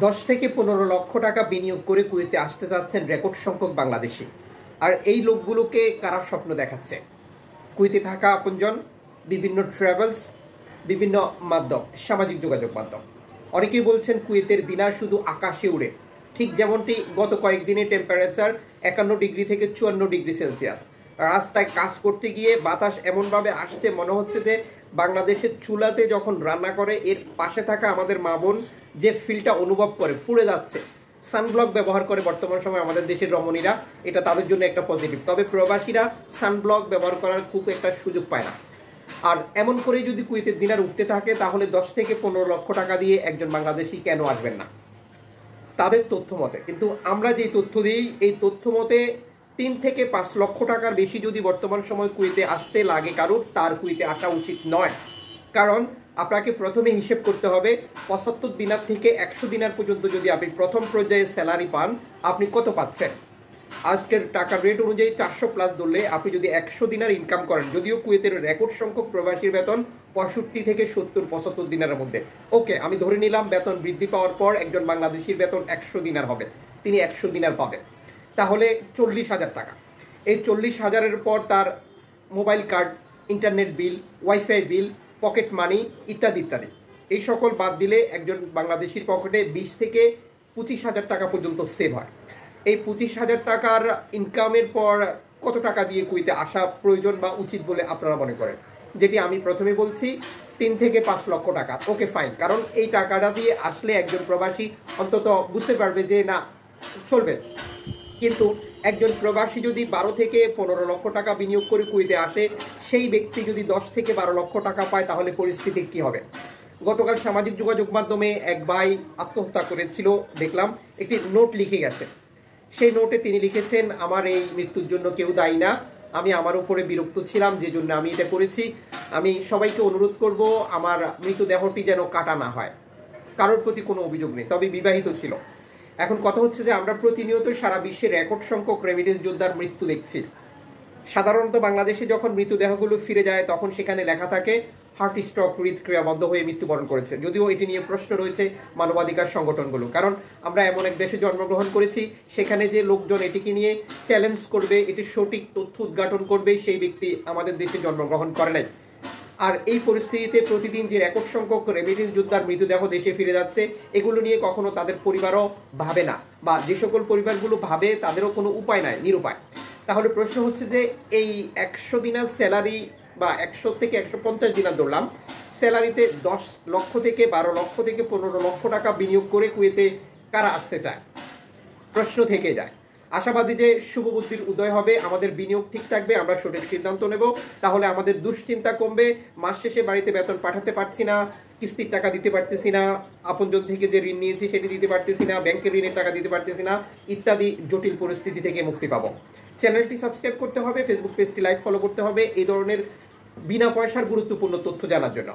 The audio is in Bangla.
10 থেকে 15 লক্ষ টাকা বিনিয়োগ করে কুয়েতে আসতে যাচ্ছেন রেকর্ড সংখ্যক বাংলাদেশি। আর এই লোকগুলোকে কারা স্বপ্ন দেখাচ্ছে? কুয়েতে থাকা আপনজন, বিভিন্ন ট্রাভেলস, বিভিন্ন মাধ্যম, সামাজিক যোগাযোগ মাধ্যম। অনেকেই বলছেন কুয়েতের দিনার শুধু আকাশে উড়ে, ঠিক যেমনটি গত কয়েকদিনে টেম্পারেচার 51 ডিগ্রি থেকে 54 ডিগ্রি সেলসিয়াস। রাস্তায় কাজ করতে গিয়ে বাতাস এমনভাবে আসছে মনে হচ্ছে যে বাংলাদেশের চুলাতে যখন রান্না করে এর পাশে থাকা আমাদের মা বোন যে ফিলটা অনুভব করে পুড়ে যাচ্ছে। সানব্লক ব্যবহার করে বর্তমান সময় আমাদের দেশের রমণীরা, এটা তাদের জন্য একটা পজিটিভ। তবে প্রবাসীরা সানব্লক ব্যবহার করার খুব একটা সুযোগ পায় না। আর এমন করে যদি কুয়েতের দিনার উঠতে থাকে তাহলে 10 থেকে 15 লক্ষ টাকা দিয়ে একজন বাংলাদেশি কেন আসবেন না তাদের তথ্য মতে। কিন্তু আমরা যে তথ্য দিই এই তথ্য মতে 3 থেকে 5 লক্ষ টাকার বেশি যদি বর্তমান সময় কুয়েতে আসতে লাগে কারোর, তার কুয়েতে আসা উচিত নয়। কারণ আপনাকে প্রথমে হিসেব করতে হবে 75 দিনার থেকে 100 দিনার পর্যন্ত যদি আপনি প্রথম পর্যায়ে স্যালারি পান, আপনি কত পাচ্ছেন। আজকের টাকার রেট অনুযায়ী 400+ ধরলে আপনি যদি 100 দিনার ইনকাম করেন, যদিও কুয়েতের রেকর্ড সংখ্যক প্রবাসীর বেতন 65 থেকে 70-75 দিনারের মধ্যে। ওকে, আমি ধরে নিলাম বেতন বৃদ্ধি পাওয়ার পর একজন বাংলাদেশির বেতন 100 দিনার হবে, তিনি 100 দিনার পাবেন। তাহলে 40,000 টাকা। এই 40,000-এর পর তার mobile card, internet bill, wifi bill, pocket money ইত্যাদি ইত্যাদি, এই সকল বাদ দিলে একজন বাংলাদেশির পকেটে 20 থেকে 25,000 টাকা পর্যন্ত সেভ হয়। এই 25,000 টাকার ইনকামের পর কত টাকা দিয়ে কুয়েতে আসা প্রয়োজন বা উচিত বলে আপনারা মনে করেন? যেটি আমি প্রথমে বলছি 3 থেকে 5 লক্ষ টাকা। ওকে ফাইন, কারণ এই টাকাটা দিয়ে আসলে একজন প্রবাসী অন্তত বুঝতে পারবে যে না চলবে। কিন্তু একজন প্রবাসী যদি 12 থেকে 15 লক্ষ টাকা বিনিয়োগ করে কুয়েতে আসে, সেই ব্যক্তি যদি 10 থেকে 12 লক্ষ টাকা পায় তাহলে পরিস্থিতি কি হবে? গতকাল সামাজিক যোগাযোগ মাধ্যমে এক ভাই আত্মহত্যা করেছিল, দেখলাম একটি নোট লিখে গেছে। সেই নোটে তিনি লিখেছেন, আমার এই মৃত্যুর জন্য কেউ দায়ী না, আমি আমার উপরে বিরক্ত ছিলাম যে জন্য আমি এটা করেছি। আমি সবাইকে অনুরোধ করব আমার মৃতদেহটি যেন কাটা না হয়। কারোর প্রতি কোনো অভিযোগ নেই, তবে বিবাহিত ছিল। এখন কথা হচ্ছে যে আমরা প্রতিনিয়ত সারা বিশ্বে রেকর্ড সংখ্যক রেমিটেন্স যোদ্ধার মৃত্যু দেখছি। সাধারণত বাংলাদেশে যখন মৃতদেহগুলো ফিরে যায় তখন সেখানে লেখা থাকে হার্ট স্ট্রোক, হৃদক্রিয়া বন্ধ হয়ে মৃত্যুবরণ করেছে। যদিও এটি নিয়ে প্রশ্ন রয়েছে মানবাধিকার সংগঠনগুলো, কারণ আমরা এমন এক দেশে জন্মগ্রহণ করেছি সেখানে যে লোকজন এটিকে নিয়ে চ্যালেঞ্জ করবে, এটির সঠিক তথ্য উদ্ঘাটন করবে, সেই ব্যক্তি আমাদের দেশে জন্মগ্রহণ করে নাই। আর এই পরিস্থিতিতে প্রতিদিন যে রেকর্ড সংখ্যক রেমিটেন্স যোদ্ধার মৃতদেহ দেশে ফিরে যাচ্ছে, এগুলো নিয়ে কখনো তাদের পরিবারও ভাবে না, বা যে সকল পরিবারগুলো ভাবে তাদেরও কোনো উপায় নাই, নিরুপায়। তাহলে প্রশ্ন হচ্ছে যে এই 100 দিনার স্যালারি বা 100 থেকে 150 দিনার ধরলাম স্যালারিতে 10 লক্ষ থেকে 12 লক্ষ থেকে 15 লক্ষ টাকা বিনিয়োগ করে কুয়েতে কারা আসতে চায়? প্রশ্ন থেকে যায়। আশাবাদী যে শুভবুদ্ধির উদয় হবে, আমাদের বিনিয়োগ ঠিক থাকবে, আমরা সঠিক সিদ্ধান্ত নেব, তাহলে আমাদের দুশ্চিন্তা কমবে। মাস শেষে বাড়িতে বেতন পাঠাতে পারছি না, কিস্তির টাকা দিতে পারতেছি না, আপনজন থেকে যে ঋণ নিয়েছি সেটি দিতে পারতেছি না, ব্যাংকের ঋণের টাকা দিতে পারতেছি না, ইত্যাদি জটিল পরিস্থিতি থেকে মুক্তি পাবো। চ্যানেলটি সাবস্ক্রাইব করতে হবে, ফেসবুক পেজটি লাইক ফলো করতে হবে এই ধরনের বিনা পয়সার গুরুত্বপূর্ণ তথ্য জানার জন্য।